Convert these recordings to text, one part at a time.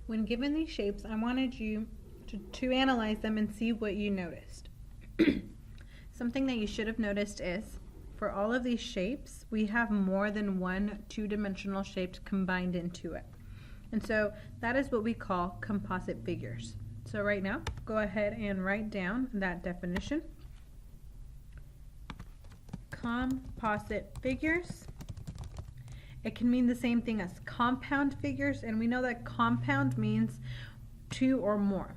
When given these shapes, I wanted you to analyze them and see what you noticed. Something that you should have noticed is, for all of these shapes, we have more than one two-dimensional shape combined into it. And so that is what we call composite figures. So right now, go ahead and write down that definition. Composite figures. It can mean the same thing as compound figures, and we know that compound means two or more.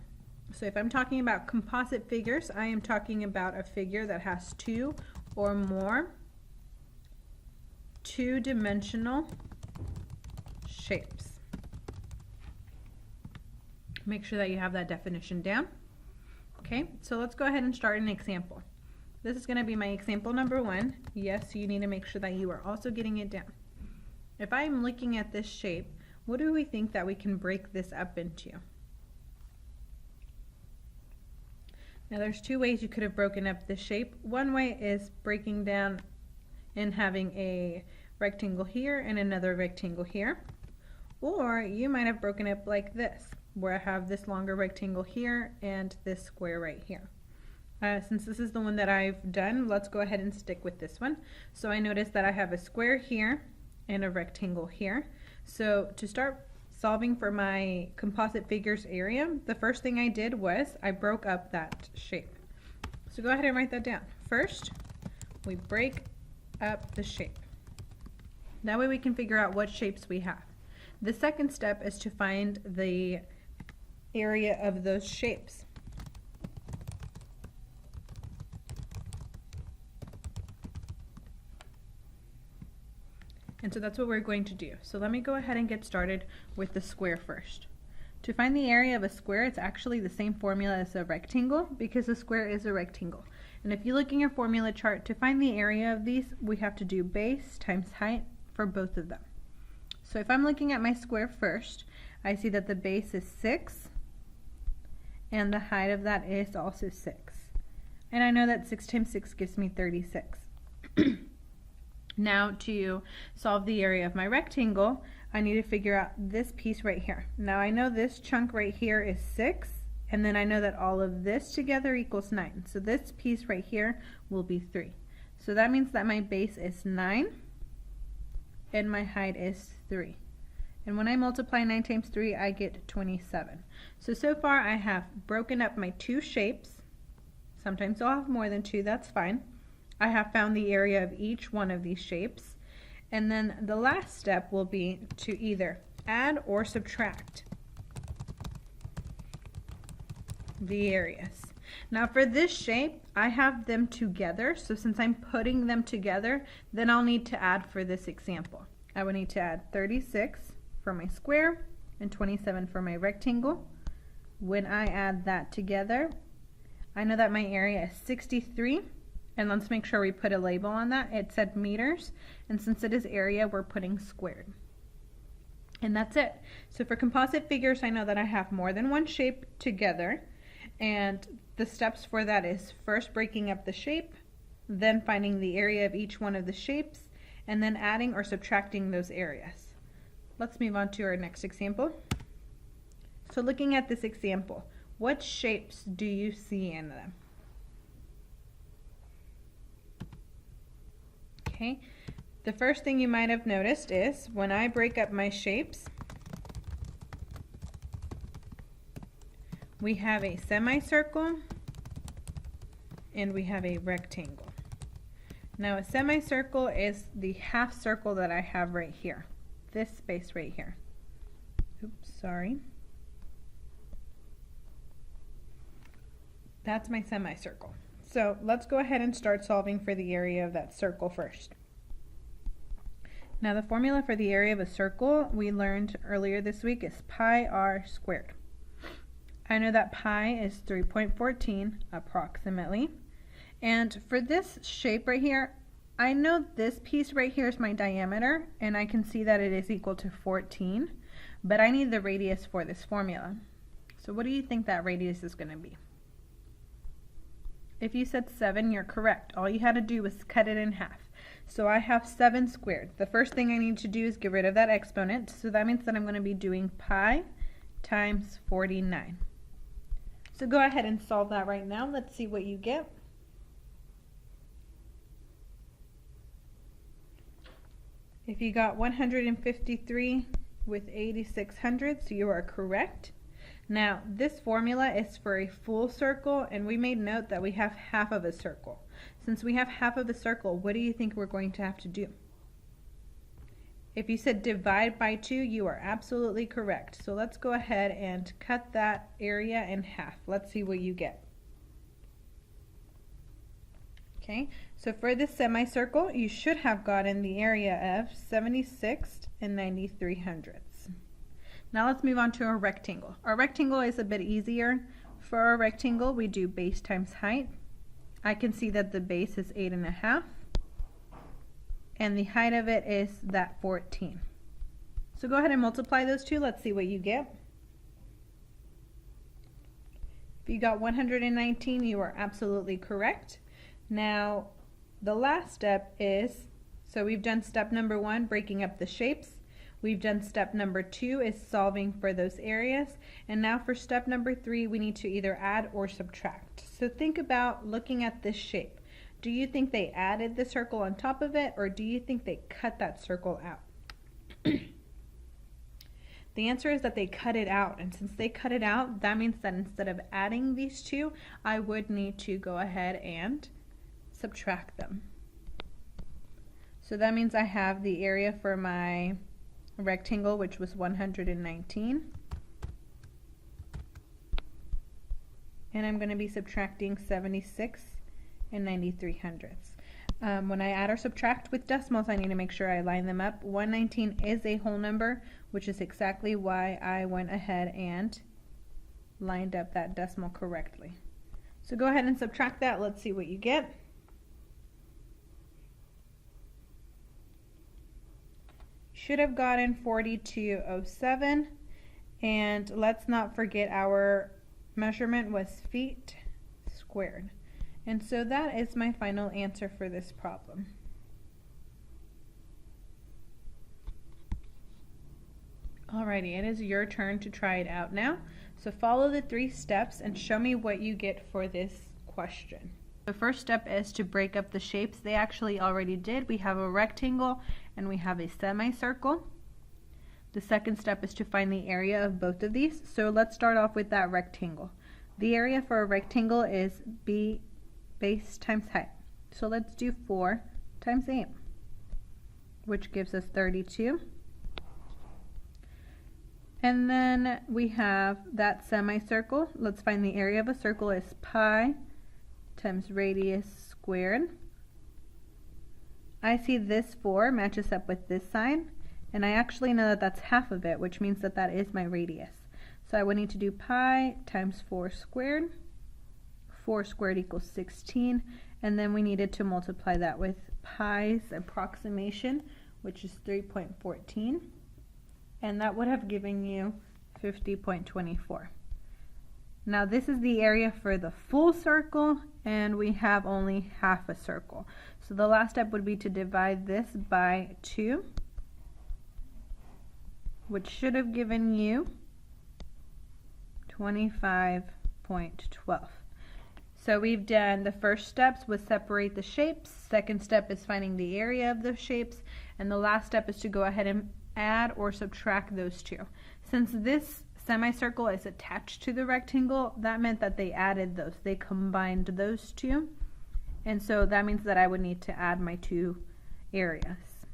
So if I'm talking about composite figures, I am talking about a figure that has two or more two-dimensional shapes. Make sure that you have that definition down. Okay, so let's go ahead and start an example. This is going to be my example number 1. Yes, you need to make sure that you are also getting it down. If I'm looking at this shape, what do we think that we can break this up into? Now there's two ways you could have broken up this shape. One way is breaking down and having a rectangle here and another rectangle here. Or you might have broken up like this, where I have this longer rectangle here and this square right here. Since this is the one that I've done, let's go ahead and stick with this one. So I notice that I have a square here and a rectangle here. So to start solving for my composite figures area, the first thing I did was I broke up that shape. So go ahead and write that down. First, we break up the shape. That way we can figure out what shapes we have. The second step is to find the area of those shapes. And so that's what we're going to do. So let me go ahead and get started with the square first. To find the area of a square, it's actually the same formula as a rectangle because a square is a rectangle. And if you look in your formula chart, to find the area of these, we have to do base times height for both of them. So if I'm looking at my square first, I see that the base is 6 and the height of that is also 6. And I know that 6 times 6 gives me 36. Now to solve the area of my rectangle, I need to figure out this piece right here. Now I know this chunk right here is 6, and then I know that all of this together equals 9. So this piece right here will be 3. So that means that my base is 9 and my height is 3. And when I multiply 9 times 3, I get 27. So far I have broken up my two shapes. Sometimes I'll have more than two, that's fine. I have found the area of each one of these shapes. And then the last step will be to either add or subtract the areas. Now for this shape, I have them together. So since I'm putting them together, then I'll need to add for this example. I would need to add 36 for my square and 27 for my rectangle. When I add that together, I know that my area is 63. And let's make sure we put a label on that. It said meters, and since it is area, we're putting squared. And that's it. So for composite figures, I know that I have more than one shape together, and the steps for that is first breaking up the shape, then finding the area of each one of the shapes, and then adding or subtracting those areas. Let's move on to our next example. So looking at this example, what shapes do you see in them? Okay, the first thing you might have noticed is when I break up my shapes, we have a semicircle and we have a rectangle. Now a semicircle is the half circle that I have right here, this space right here. Oops, sorry. That's my semicircle. So let's go ahead and start solving for the area of that circle first. Now the formula for the area of a circle we learned earlier this week is pi r squared. I know that pi is 3.14 approximately. And for this shape right here, I know this piece right here is my diameter, and I can see that it is equal to 14, but I need the radius for this formula. So what do you think that radius is going to be? If you said 7, you're correct. All you had to do was cut it in half. So I have 7 squared. The first thing I need to do is get rid of that exponent. So that means that I'm going to be doing pi times 49. So go ahead and solve that right now. Let's see what you get. If you got 153 with 86 hundredths, you are correct. Now, this formula is for a full circle, and we made note that we have half of a circle. Since we have half of a circle, what do you think we're going to have to do? If you said divide by 2, you are absolutely correct. So let's go ahead and cut that area in half. Let's see what you get. Okay, so for this semicircle, you should have gotten the area of 76 and 93 hundredths. Now let's move on to a rectangle. Our rectangle is a bit easier. For our rectangle, we do base times height. I can see that the base is 8.5, and the height of it is that 14. So go ahead and multiply those two. Let's see what you get. If you got 119, you are absolutely correct. Now, the last step is, so we've done step number 1, breaking up the shapes. We've done step number 2 is solving for those areas. And now for step number 3, we need to either add or subtract. So think about looking at this shape. Do you think they added the circle on top of it, or do you think they cut that circle out? The answer is that they cut it out, and since they cut it out, that means that instead of adding these two, I would need to go ahead and subtract them. So that means I have the area for my rectangle, which was 119, and I'm going to be subtracting 76 and 93 hundredths. When I add or subtract with decimals, I need to make sure I line them up. 119 is a whole number, which is exactly why I went ahead and lined up that decimal correctly. So go ahead and subtract that. Let's see what you get. Should have gotten 4207, and let's not forget our measurement was feet squared. And so that is my final answer for this problem. Alrighty, it is your turn to try it out now. So follow the 3 steps and show me what you get for this question. The first step is to break up the shapes. They actually already did. We have a rectangle and we have a semicircle. The second step is to find the area of both of these. So let's start off with that rectangle. The area for a rectangle is base times height. So let's do 4 times 8, which gives us 32. And then we have that semicircle. Let's find the area of a circle is pi times radius squared. I see this 4 matches up with this sign, and I actually know that that's half of it, which means that that is my radius. So I would need to do pi times 4 squared. 4 squared equals 16, and then we needed to multiply that with pi's approximation, which is 3.14, and that would have given you 50.24. Now this is the area for the full circle, and we have only half a circle. So the last step would be to divide this by 2, which should have given you 25.12. So we've done the first steps was separate the shapes, second step is finding the area of the shapes, and the last step is to go ahead and add or subtract those two. Since this semicircle is attached to the rectangle, that meant that they added those. They combined those two, and so that means that I would need to add my 2 areas.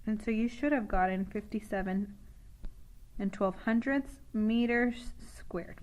And so you should have gotten 57 and 12 hundredths meters squared.